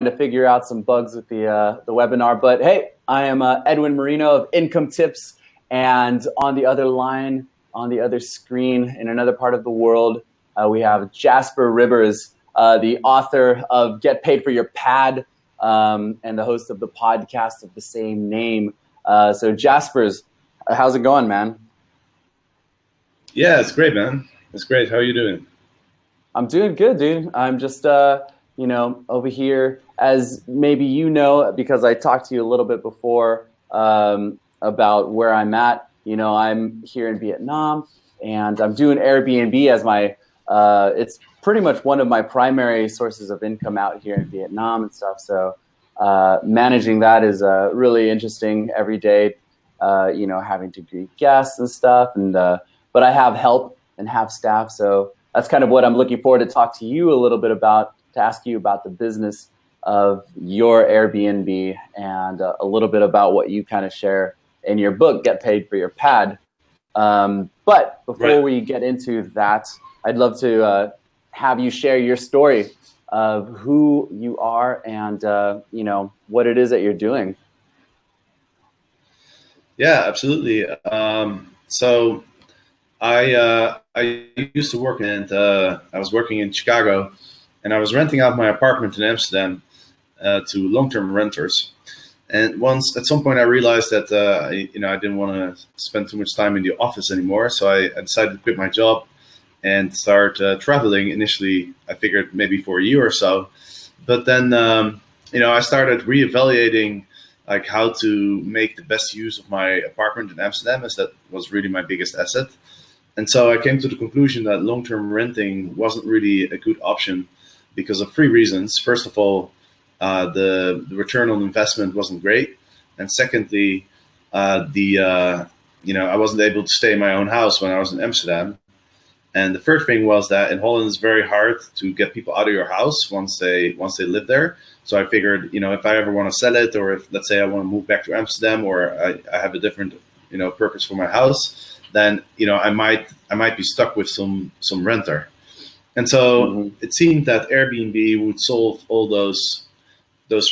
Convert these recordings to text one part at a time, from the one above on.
to figure out some bugs with the webinar. But hey, I am Edwin Marino of Income Tips, and on the other line, on the other screen, in another part of the world, we have Jasper Ribbers, the author of Get Paid for Your Pad, and the host of the podcast of the same name. So Jaspers, how's it going, man? Yeah, it's great, man. It's great. How are you doing? I'm doing good, dude. I'm just, over here, as maybe you know, because I talked to you a little bit before about where I'm at. I'm here in Vietnam, and I'm doing Airbnb as my, it's pretty much one of my primary sources of income out here in Vietnam and stuff. So managing that is really interesting every day, having to greet guests and stuff. And but I have help and have staff. So that's kind of what I'm looking forward to talk to you a little bit about, to ask you about the business of your Airbnb and a little bit about what you kind of share in your book, Get Paid for Your Pad. But before we get into that, I'd love to have you share your story of who you are and, what it is that you're doing. Yeah, absolutely. So I used to work I was working in Chicago, and I was renting out my apartment in Amsterdam to long-term renters. And at some point I realized that I didn't want to spend too much time in the office anymore. So I decided to quit my job and start traveling. Initially, I figured maybe for a year or so, but then I started reevaluating like how to make the best use of my apartment in Amsterdam, as that was really my biggest asset. And so I came to the conclusion that long-term renting wasn't really a good option because of three reasons. First of all, the return on investment wasn't great, and secondly, I wasn't able to stay in my own house when I was in Amsterdam. And the third thing was that in Holland it's very hard to get people out of your house once they live there. So I figured, if I ever want to sell it, or if, let's say, I want to move back to Amsterdam, or I have a different purpose for my house, then I might be stuck with some renter. And so it seemed that Airbnb would solve all those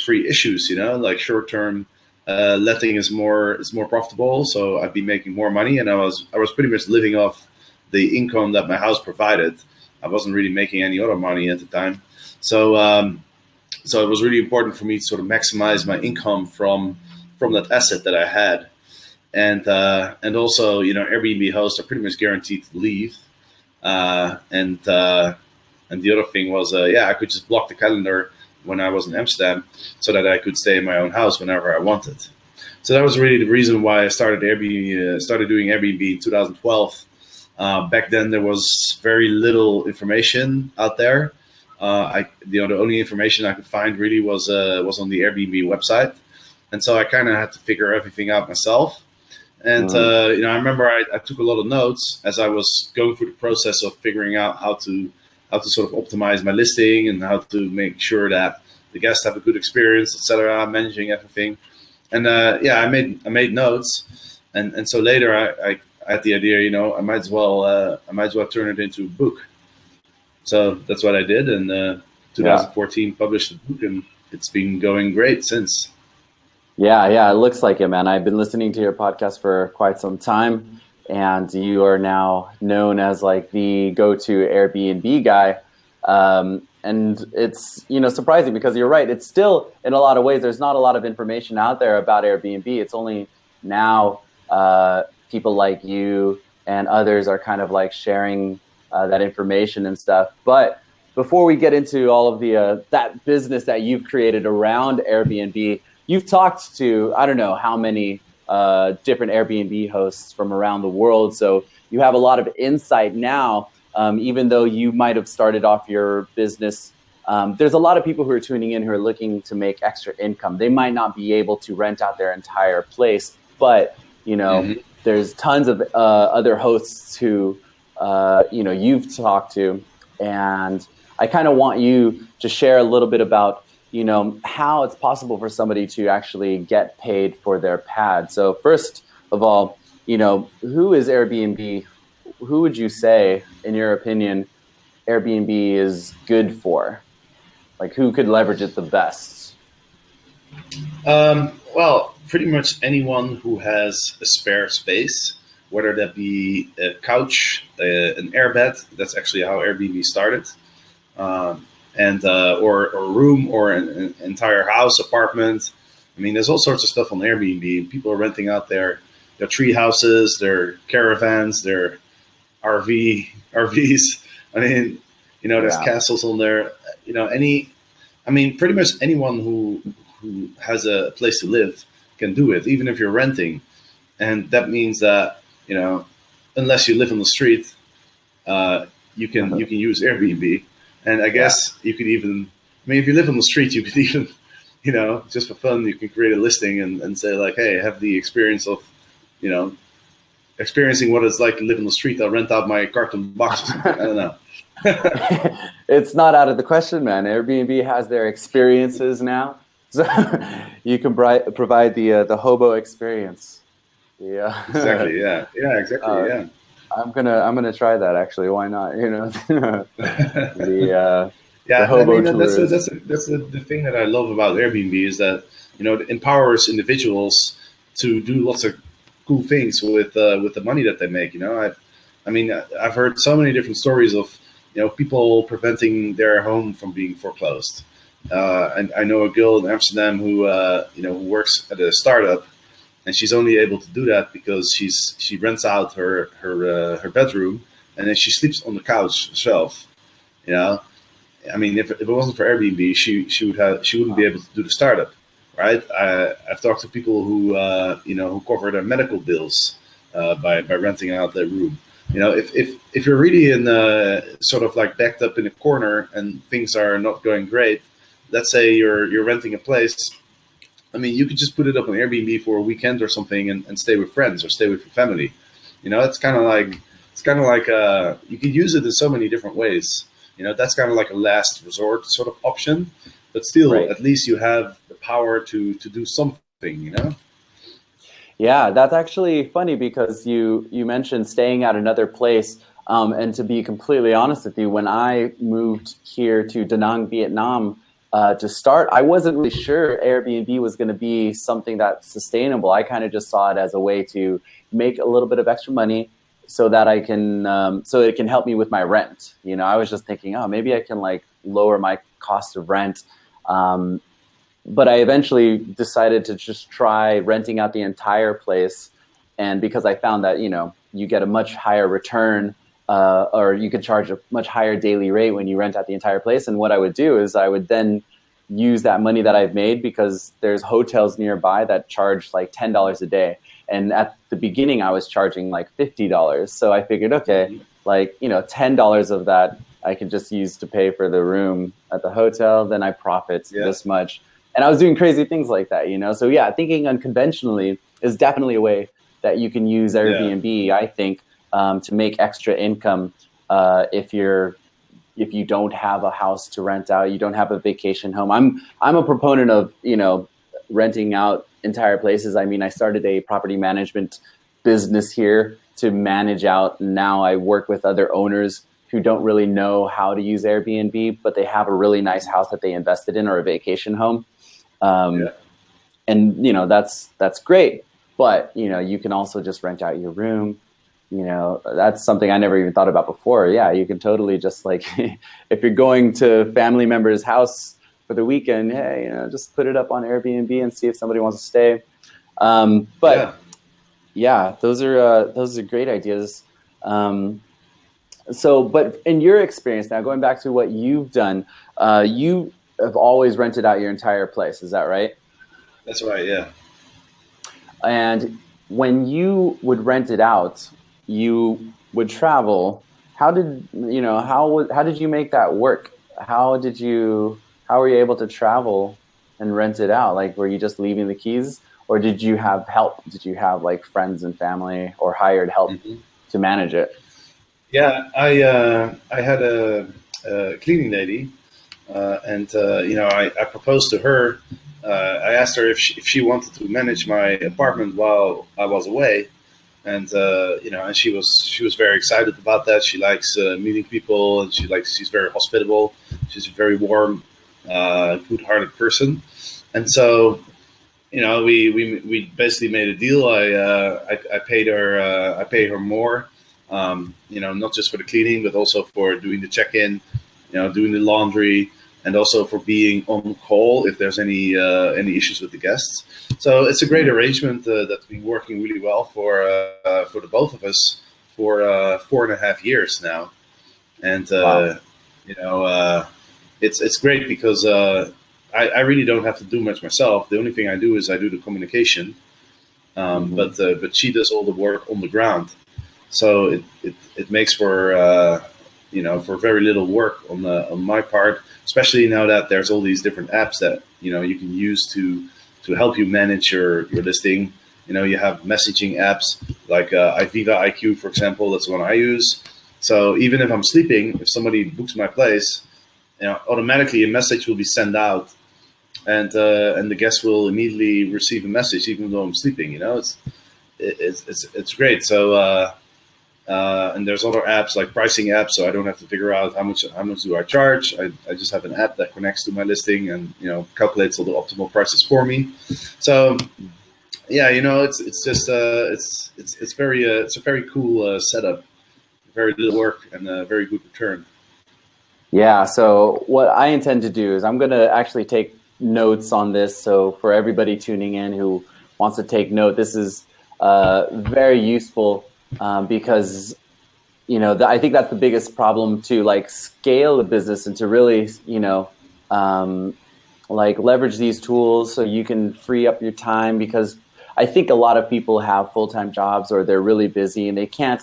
three issues. Like short-term letting is more profitable, so I'd be making more money, and I was pretty much living off the income that my house provided. I wasn't really making any other money at the time, so it was really important for me to sort of maximize my income from that asset that I had. And also, Airbnb hosts are pretty much guaranteed to leave. And the other thing was, I could just block the calendar when I was in Amsterdam so that I could stay in my own house whenever I wanted. So that was really the reason why I started doing Airbnb in 2012. Back then, there was very little information out there. The only information I could find really was on the Airbnb website. And so I kind of had to figure everything out myself. And, I remember I took a lot of notes as I was going through the process of figuring out how to sort of optimize my listing and how to make sure that the guests have a good experience, etc., managing everything. And, I made notes. And so later I had the idea, I might as well turn it into a book. So that's what I did. And 2014 published the book, and it's been going great since. Yeah, it looks like it, man. I've been listening to your podcast for quite some time, and you are now known as like the go-to Airbnb guy. And it's, surprising because you're right. It's still, in a lot of ways, there's not a lot of information out there about Airbnb. It's only now people like you and others are kind of like sharing that information and stuff. But before we get into all of the that business that you've created around Airbnb, you've talked to, I don't know how many different Airbnb hosts from around the world. So you have a lot of insight now, even though you might have started off your business. There's a lot of people who are tuning in who are looking to make extra income. They might not be able to rent out their entire place, but, there's tons of other hosts who, you've talked to. And I kind of want you to share a little bit about how it's possible for somebody to actually get paid for their pad. So first of all, who is Airbnb? Who would you say, in your opinion, Airbnb is good for? Like, who could leverage it the best? Well, pretty much anyone who has a spare space, whether that be a couch, an airbed. That's actually how Airbnb started. And or a room or an entire house, apartment. I mean, there's all sorts of stuff on Airbnb. People are renting out their tree houses, their caravans, their RVs. I mean, there's Yeah. castles on there. I mean, pretty much anyone who has a place to live can do it, even if you're renting. And that means that unless you live on the street, you can use Airbnb. And I Yeah. guess you could even, I mean, if you live on the street, you could even, just for fun, you can create a listing and say like, hey, I have the experience of, you know, experiencing what it's like to live on the street. I'll rent out my carton box or something. I don't know. It's not out of the question, man. Airbnb has their experiences now, so you can provide the hobo experience. Yeah. Exactly. Yeah. Yeah. Exactly. uh, Yeah. I'm gonna try that actually. Why not? The the Yeah, I hobo mean that's the, tours. that's the, that's the thing that I love about Airbnb is that it empowers individuals to do lots of cool things with the money that they make. I've heard so many different stories of people preventing their home from being foreclosed. And I know a girl in Amsterdam who works at a startup, and she's only able to do that because she rents out her bedroom, and then she sleeps on the couch herself. You know, I mean, if it wasn't for Airbnb, she wouldn't be able to do the startup, right? I've talked to people who cover their medical bills by renting out their room. If you're really in sort of like backed up in a corner and things are not going great, let's say you're renting a place. I mean, you could just put it up on Airbnb for a weekend or something and stay with friends or stay with your family. It's kind of like you could use it in so many different ways. That's kind of like a last resort sort of option, but still, Right. at least you have the power to do something. Yeah, that's actually funny because you mentioned staying at another place. And to be completely honest with you, when I moved here to Da Nang, Vietnam, to start, I wasn't really sure Airbnb was going to be something that's sustainable. I kind of just saw it as a way to make a little bit of extra money so that so it can help me with my rent. I was just thinking, oh, maybe I can like lower my cost of rent. Um, but I eventually decided to just try renting out the entire place. And because I found that, you get a much higher return, or you could charge a much higher daily rate when you rent out the entire place. And what I would do is I would then use that money that I've made because there's hotels nearby that charge like $10 a day. And at the beginning, I was charging like $50. So I figured, okay, Hmm. like, $10 of that I can just use to pay for the room at the hotel. Then I profit Yeah, this much. And I was doing crazy things like that. So yeah, thinking unconventionally is definitely a way that you can use yeah, Airbnb, I think, to make extra income if you don't have a house to rent out, you don't have a vacation home. I'm a proponent of renting out entire places. I mean, I started a property management business here to manage out, and now I work with other owners who don't really know how to use Airbnb, but they have a really nice house that they invested in or a vacation home. Um, yeah, and that's great, but you can also just rent out your room. That's something I never even thought about before. Yeah, you can totally just like if you're going to family member's house for the weekend, hey, just put it up on Airbnb and see if somebody wants to stay. yeah. But yeah, those are great ideas. um, but in your experience now, going back to what you've done, you have always rented out your entire place, is that right? That's right. Yeah. And when you would rent it out, you would travel. How did you make that work? How were you able to travel and rent it out? Like, were you just leaving the keys, or did you have help? Did you have like friends and family or hired help Hmm. to manage it? Yeah. I had a cleaning lady, and I proposed to her. I asked her if she wanted to manage my apartment while I was away, and she was very excited about that. She likes meeting people, and she's very hospitable. She's a very warm, good-hearted person, And so, we basically made a deal. I paid her I pay her more, not just for the cleaning, but also for doing the check-in, doing the laundry, and also for being on call if there's any issues with the guests. So it's a great arrangement that's been working really well for the both of us for 4.5 years now, and Wow. it's great because I really don't have to do much myself. The only thing I do is I do the communication, Hmm. but she does all the work on the ground. So it makes for very little work on my part, especially now that there's all these different apps that you can use to help you manage your listing. You have messaging apps like Iviva IQ, for example. That's one I use. So even if I'm sleeping, if somebody books my place, automatically a message will be sent out, and the guest will immediately receive a message even though I'm sleeping. It's great. So and there's other apps like pricing apps, so I don't have to figure out how much do I charge. I just have an app that connects to my listing and calculates all the optimal prices for me. So yeah, it's just it's a very cool setup, very little work and a very good return. Yeah, so what I intend to do is I'm going to actually take notes on this. So for everybody tuning in who wants to take note, this is very useful because I think that's the biggest problem to like scale a business and to really um, like leverage these tools so you can free up your time, because I think a lot of people have full-time jobs or they're really busy and they can't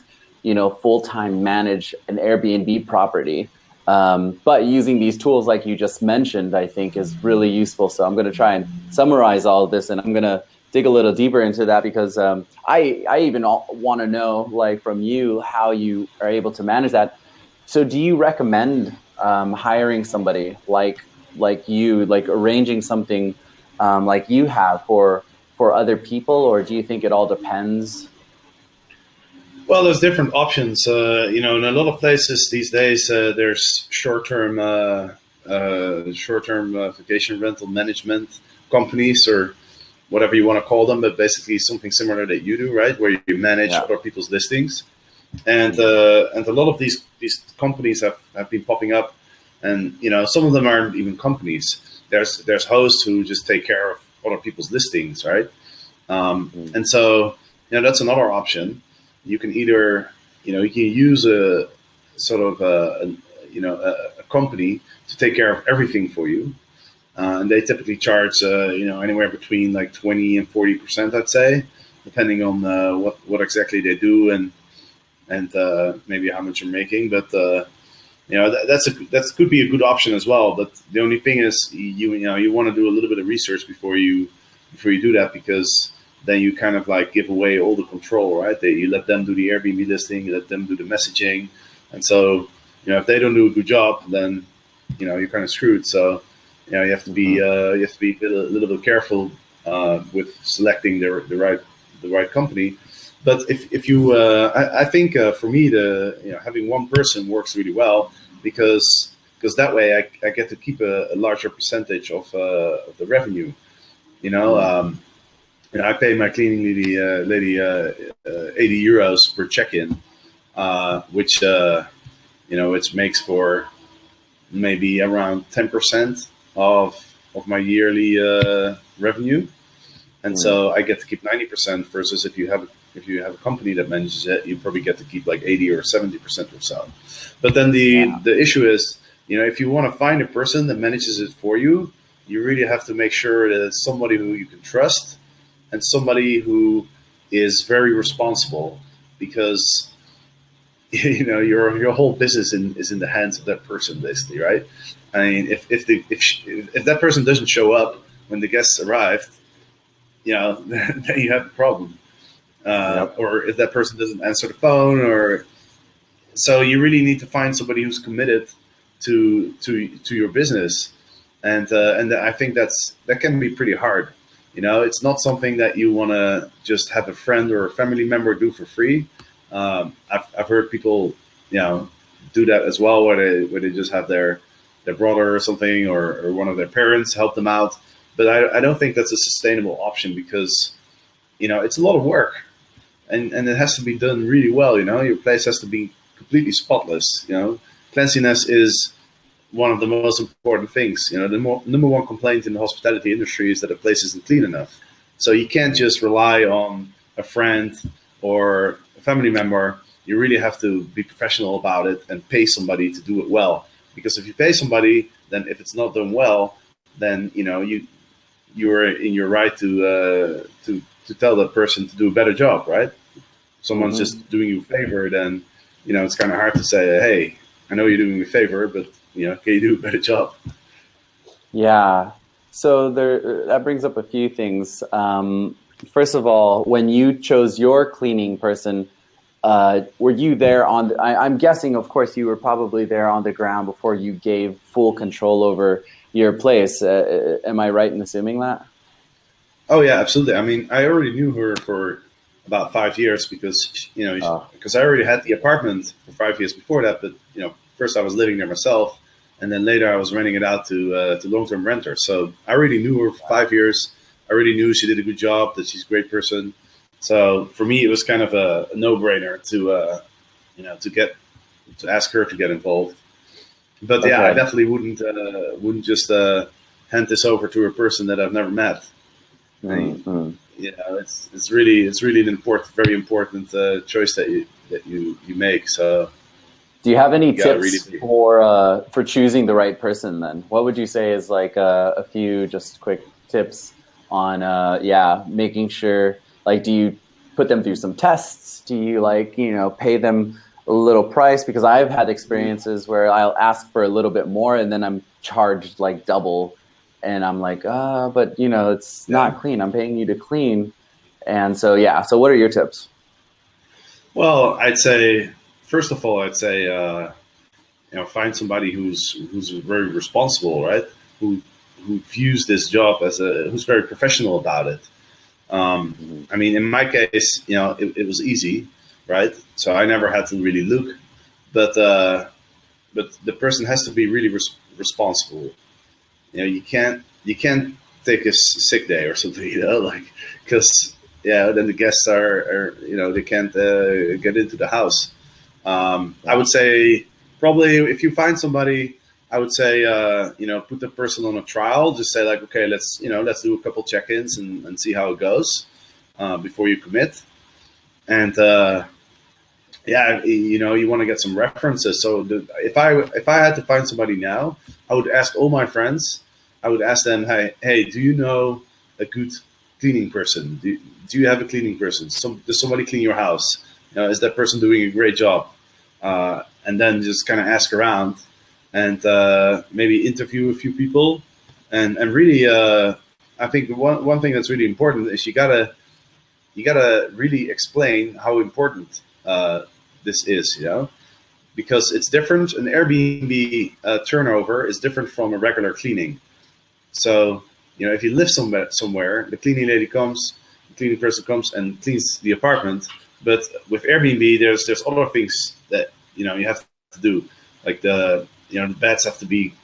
full-time manage an Airbnb property. But using these tools like you just mentioned, I think is really useful. So I'm going to try and summarize all of this, and I'm going to dig a little deeper into that because I even want to know, like, from you how you are able to manage that. So do you recommend hiring somebody like you, like arranging something like you have for other people, or do you think it all depends? Well, there's different options. In a lot of places these days, there's short-term vacation rental management companies, or whatever you want to call them, but basically something similar that you do, right? Where you manage Yeah. other people's listings, and Mhm. and a lot of these companies have been popping up, and some of them aren't even companies. There's hosts who just take care of other people's listings, right? Mhm. And so that's another option. You can either you can use a sort of a company to take care of everything for you, and they typically charge anywhere between like 20 and 40%, I'd say, depending on what exactly they do and maybe how much you're making. But that could be a good option as well. But the only thing is, you want to do a little bit of research before you do that, because then you kind of like give away all the control, right? You let them do the Airbnb listing, you let them do the messaging, and so if they don't do a good job, then you're kind of screwed. So you have to be Mhm. a little bit careful with selecting the right company. But if you, I think for me, having one person works really well, because that way I get to keep a larger percentage of the revenue. You know, Mhm. um, I pay my cleaning lady 80 euros per check-in, which makes for maybe around 10% of my yearly revenue, and Mhm. so I get to keep 90%. Versus if you have a company that manages it, you probably get to keep like 80 or 70% or so. But then the Yeah. the issue is, if you want to find a person that manages it for you, you really have to make sure that it's somebody who you can trust and somebody who is very responsible, because your whole business is in the hands of that person, basically, right? I mean, if that person doesn't show up when the guests arrived, then you have a problem. Yep. Or if that person doesn't answer the phone, or so you really need to find somebody who's committed to your business, and I think that can be pretty hard. It's not something that you want to just have a friend or a family member do for free. I've heard people, do that as well, where they just have their brother or something, or one of their parents help them out. but I don't think that's a sustainable option because, it's a lot of work, and it has to be done really well. Your place has to be completely spotless. Cleanliness is one of the most important things. The number one complaint in the hospitality industry is that a place isn't clean enough. So you can't just rely on a friend or a family member. You really have to be professional about it and pay somebody to do it well. Because if you pay somebody, then if it's not done well, then you're in your right to tell that person to do a better job, right? If someone's just doing you a favor, then it's kind of hard to say, hey, I know you're doing me a favor, but can you do a better job? Yeah. So that brings up a few things. First of all, when you chose your cleaning person, were you there I'm guessing, of course, you were probably there on the ground before you gave full control over your place. Am I right in assuming that? Oh yeah, absolutely. I mean, I already knew her for about 5 years because because I already had the apartment for 5 years before that. But first I was living there myself, and then later I was renting it out to long-term renters. So I already knew her for 5 years. I already knew she did a good job, that she's a great person. So for me, it was kind of a no-brainer to ask her to get involved. But yeah, I definitely wouldn't just hand this over to a person that I've never met. It's really an very important choice that you make. So, do you have any tips for choosing the right person? Then, what would you say is like a few just quick tips on making sure? Like, do you put them through some tests? Do you pay them a little price? Because I've had experiences where I'll ask for a little bit more and then I'm charged like double. And I'm like, but it's not clean. I'm paying you to clean. And so, so what are your tips? Well, I'd say, first of all, find somebody who's very responsible, right? Who views this job who's very professional about it. I mean, in my case, it was easy, right? So I never had to really look, but the person has to be really responsible. You can't take a sick day or something, because then the guests are they can't get into the house. I would say probably if you find somebody, I would say put the person on a trial. Just say like, okay, let's do a couple check-ins and see how it goes before you commit. And you want to get some references. So if I had to find somebody now, I would ask all my friends. I would ask them, hey, do you know a good cleaning person? Do you have a cleaning person? Does somebody clean your house? Is that person doing a great job? And then just kind of ask around and maybe interview a few people. And really, I think one thing that's really important is you gotta really explain how important this is, because it's different. An Airbnb turnover is different from a regular cleaning. So, if you live somewhere, the cleaning lady comes, the cleaning person comes and cleans the apartment. But with Airbnb, there's other things that you have to do, like the beds have to be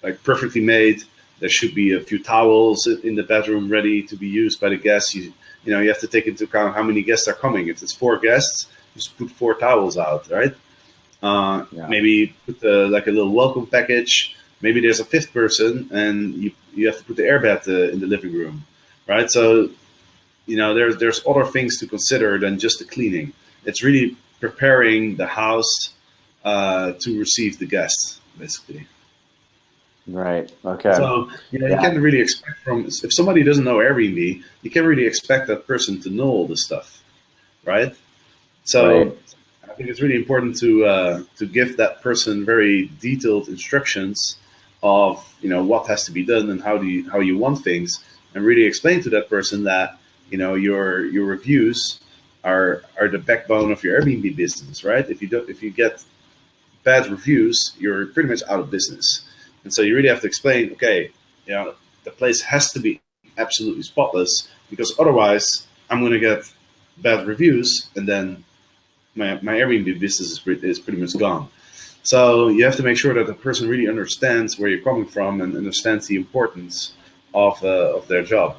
like perfectly made. There should be a few towels in the bedroom ready to be used by the guests. You have to take into account how many guests are coming. If it's 4 guests, just put 4 towels out, right? Maybe put like a little welcome package. Maybe there's a 5th person, and you have to put the airbed in the living room, right? So, there's other things to consider than just the cleaning. It's really preparing the house to receive the guests, basically. Right. Okay. So you can't really expect if somebody doesn't know Airbnb, you can't really expect that person to know all this stuff, right? So I think it's really important to give that person very detailed instructions of what has to be done and how you want things, and really explain to that person that your reviews are the backbone of your Airbnb business, right? If you get bad reviews, you're pretty much out of business. And so you really have to explain, okay, the place has to be absolutely spotless, because otherwise I'm going to get bad reviews, and then my Airbnb business is pretty much gone. So you have to make sure that the person really understands where you're coming from and understands the importance of their job.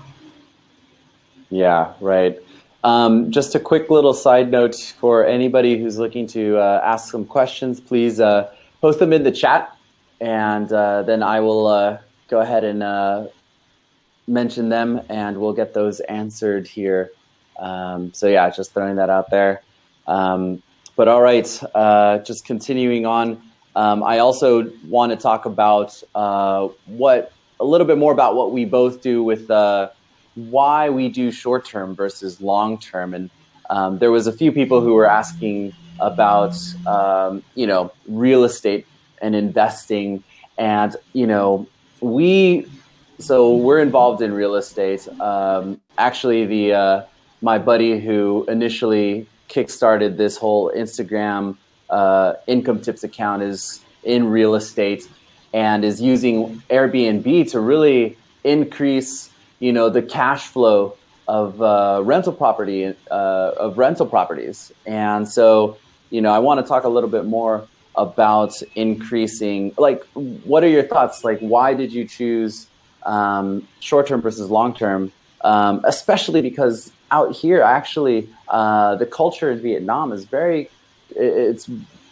Yeah, right. Just a quick little side note for anybody who's looking to ask some questions, please post them in the chat, and then I will go ahead and mention them, and we'll get those answered here. So yeah, just throwing that out there. But all right, just continuing on. I also want to talk about a little bit more about what we both do with why we do short term versus long term. And there was a few people who were asking about real estate and investing, and we're involved in real estate. Actually, the my buddy who initially kickstarted this whole Instagram income tips account is in real estate and is using Airbnb to really increase, the cash flow of rental properties. And so, I want to talk a little bit more about increasing. Like, what are your thoughts? Like, why did you choose short term versus long term? Especially because out here, actually, the culture in Vietnam is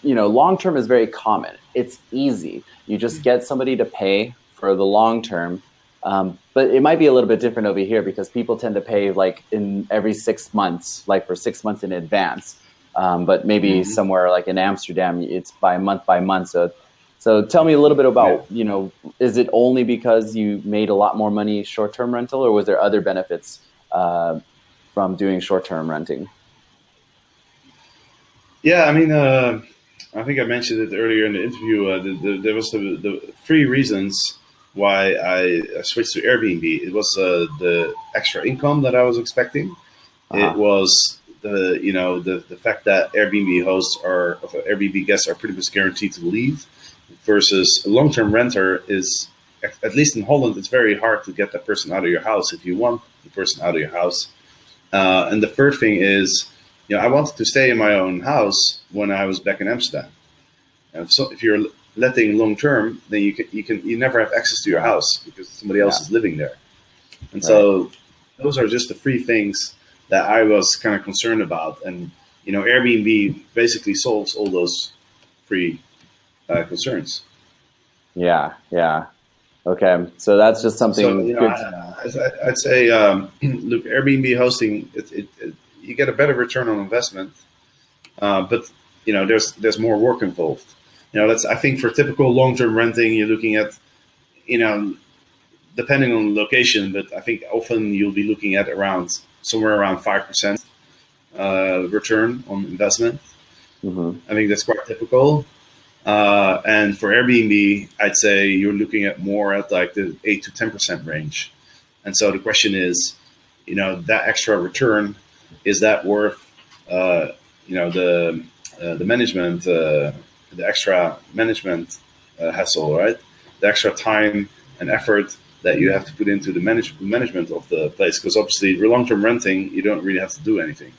long term is very common. It's easy. You just get somebody to pay for the long term. But it might be a little bit different over here because people tend to pay like in every 6 months, like for 6 months in advance. But maybe somewhere like in Amsterdam, it's by month. So tell me a little bit about, is it only because you made a lot more money short-term rental, or was there other benefits from doing short-term renting? Yeah, I mean, I think I mentioned it earlier in the interview. There was the three reasons why I switched to Airbnb. It was the extra income that I was expecting. It was the fact that Airbnb guests are pretty much guaranteed to leave, versus a long-term renter is, at least in Holland, it's very hard to get that person out of your house if you want the person out of your house. And the third thing is, I wanted to stay in my own house when I was back in Amsterdam. And so if you're letting long-term, then you never have access to your house because somebody else is living there. And so those are just the three things that I was kind of concerned about. And, Airbnb basically solves all those three concerns. Yeah. Okay, so that's just something good to know. I'd say, look, Airbnb hosting, you get a better return on investment, but there's more work involved. I think for typical long-term renting, you're looking at, depending on the location, but I think often you'll be looking at somewhere around 5% return on investment. I think that's quite typical. And for Airbnb, I'd say you're looking at more at like the 8 to 10% range. And so the question is, that extra return, is that worth, the management, the extra management hassle, right? The extra time and effort that you have to put into the management of the place, because obviously, long-term renting, you don't really have to do anything.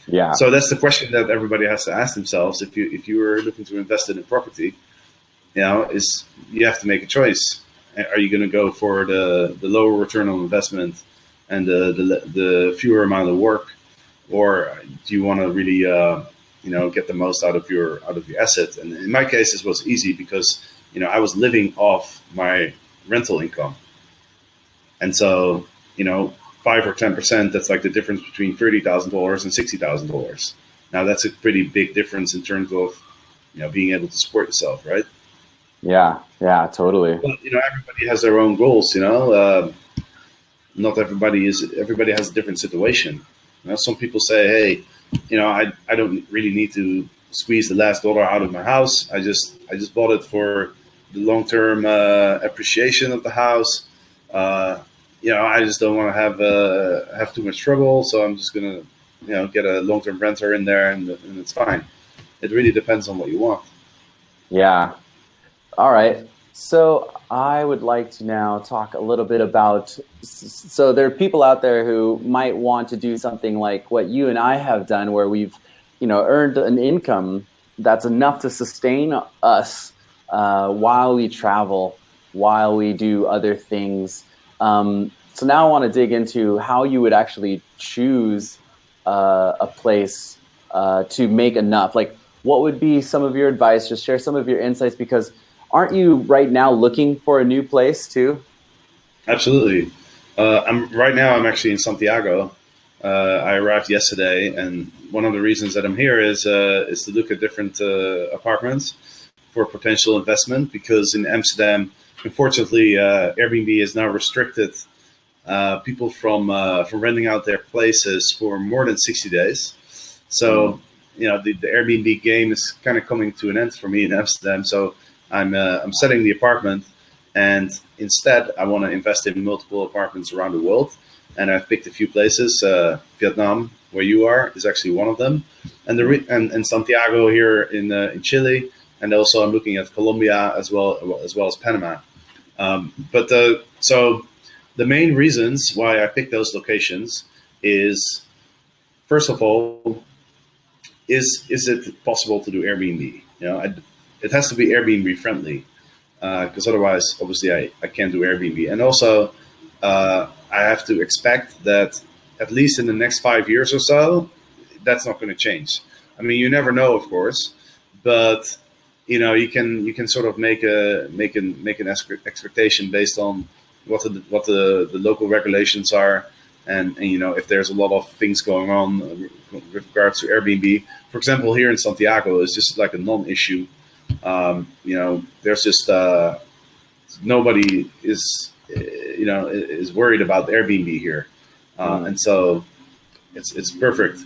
Yeah. So that's the question that everybody has to ask themselves. If you were looking to invest in a property, is you have to make a choice. Are you going to go for the lower return on investment and the fewer amount of work, or do you want to really get the most out of your asset? And in my case, this was easy because I was living off my rental income, and so 5 or 10%, that's like the difference between $30,000 and $60,000. Now that's a pretty big difference in terms of being able to support yourself, right? Yeah, totally. But everybody has their own goals. Not everybody has a different situation. Some people say, hey, I don't really need to squeeze the last dollar out of my house. I just bought it for the long-term appreciation of the house. I just don't want to have too much trouble, so I'm just gonna, get a long-term renter in there, and it's fine. It really depends on what you want. Yeah. All right. So I would like to now talk a little bit about. So there are people out there who might want to do something like what you and I have done, where we've, earned an income that's enough to sustain us while we travel, while we do other things. So now I want to dig into how you would actually choose a place to make enough. Like, what would be some of your advice? Just share some of your insights, because aren't you right now looking for a new place too? Absolutely. I'm actually in Santiago. I arrived yesterday, and one of the reasons that I'm here is to look at different apartments for potential investment. Because in Amsterdam, unfortunately, Airbnb has now restricted people from renting out their places for more than 60 days. So, the Airbnb game is kind of coming to an end for me in Amsterdam. So I'm selling the apartment, and instead I want to invest in multiple apartments around the world. And I've picked a few places. Vietnam, where you are, is actually one of them, and Santiago here in Chile, and also I'm looking at Colombia as well as Panama. So the main reasons why I picked those locations is, first of all, is it possible to do Airbnb? It has to be Airbnb friendly, because otherwise, obviously, I can't do Airbnb. And also, I have to expect that at least in the next 5 years or so, that's not going to change. I mean, you never know, of course, but you can sort of make an expectation based on what the local regulations are, and if there's a lot of things going on with regards to Airbnb. For example, here in Santiago, it's just like a non-issue. There's just nobody is worried about Airbnb here, and so it's perfect.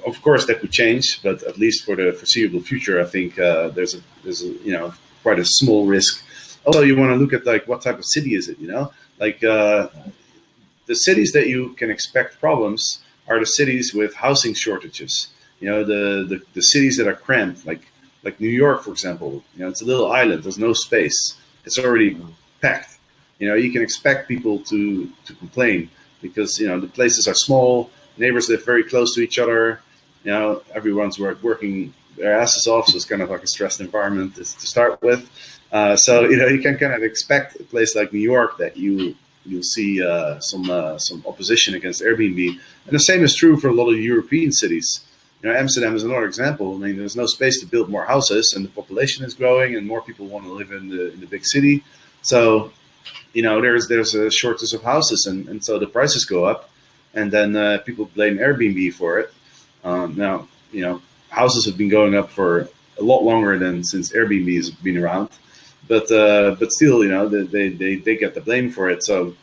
Of course, that could change, but at least for the foreseeable future, I think there's quite a small risk. Although you want to look at like what type of city is it, like the cities that you can expect problems are the cities with housing shortages. The cities that are cramped, like New York, for example. It's a little island. There's no space. It's already packed. You can expect people to complain because the places are small. Neighbors live very close to each other. Everyone's working their asses off, so it's kind of like a stressed environment to start with. So you can kind of expect a place like New York that you'll see some opposition against Airbnb, and the same is true for a lot of European cities. Amsterdam is another example. I mean, there's no space to build more houses, and the population is growing, and more people want to live in the big city. So there's a shortage of houses, and so the prices go up, and then people blame Airbnb for it. Now, houses have been going up for a lot longer than since Airbnb has been around, but still, they get the blame for it. So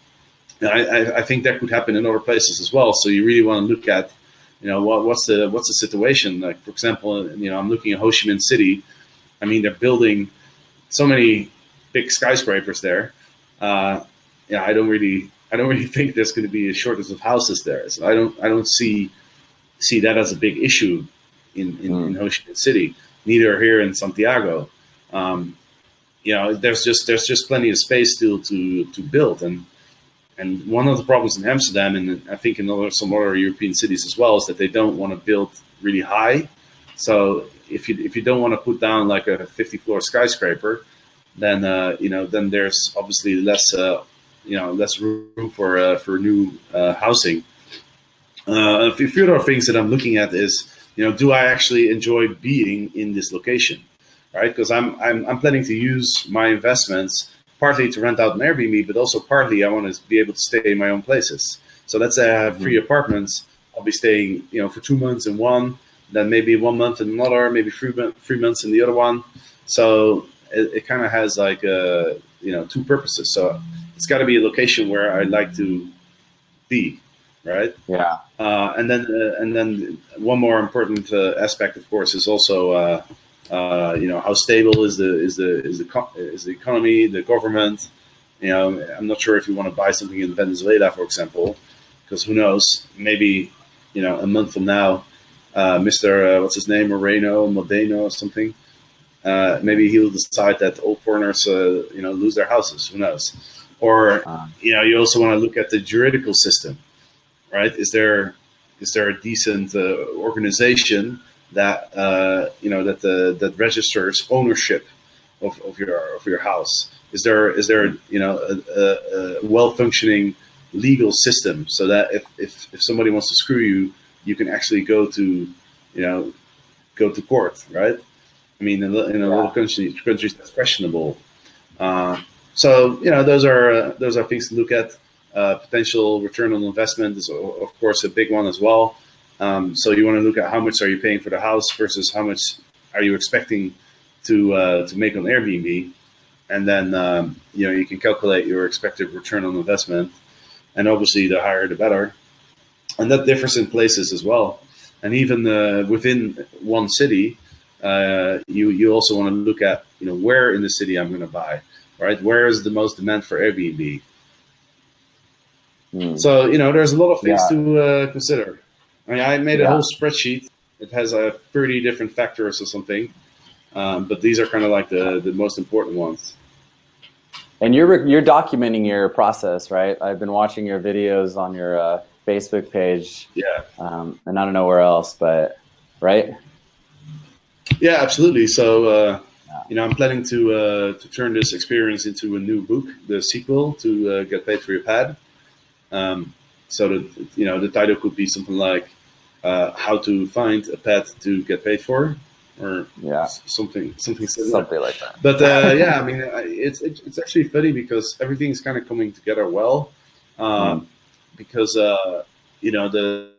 I think that could happen in other places as well. So you really want to look at, what's the situation? Like, for example, I'm looking at Ho Chi Minh City. I mean, they're building so many big skyscrapers there. I don't really think there's going to be a shortage of houses there. So I don't see that as a big issue in Ho Chi Minh City. Neither here in Santiago. There's just plenty of space still to build, and one of the problems in Amsterdam, and I think in some other European cities as well, is that they don't want to build really high. So if you don't want to put down like a 50-floor skyscraper, then then there's obviously less room for new housing. A few other things that I'm looking at is, do I actually enjoy being in this location, right? Because I'm planning to use my investments partly to rent out an Airbnb, but also partly I want to be able to stay in my own places. So let's say I have 3 apartments. I'll be staying, for 2 months in one, then maybe 1 month in another, maybe 3 months in the other one. So it kind of has like 2 purposes. So it's got to be a location where I like to be, right? Yeah. And then one more important aspect, of course, is also how stable is the economy, the government. I'm not sure if you want to buy something in Venezuela, for example, because who knows? Maybe a month from now, Mr. What's his name, Modeno or something. Maybe he'll decide that all foreigners lose their houses. Who knows? Or you also want to look at the juridical system, right? Is there a decent organization that that registers ownership of your house? is there a well functioning legal system so that if somebody wants to screw you, you can actually go to court, right? I mean, in a little countries that's questionable. So those are things to look at. Potential return on investment is of course a big one as well. So you want to look at how much are you paying for the house versus how much are you expecting to make on Airbnb, and then you can calculate your expected return on investment, and obviously the higher the better, and that differs in places as well, and even within one city, you also want to look at where in the city I'm going to buy, right? Where is the most demand for Airbnb? So there's a lot of things to consider. I mean, I made a whole spreadsheet. It has 30 different factors or something, but these are kind of like the most important ones. And you're documenting your process, right? I've been watching your videos on your Facebook page. Yeah. And I don't know where else, but right? Yeah, absolutely. So I'm planning to turn this experience into a new book, the sequel to Get Paid for Your Pad. So that the title could be something like how to find a pet to get paid for, or something similar. Something like that. But I mean, it's actually funny because everything's kind of coming together well, because the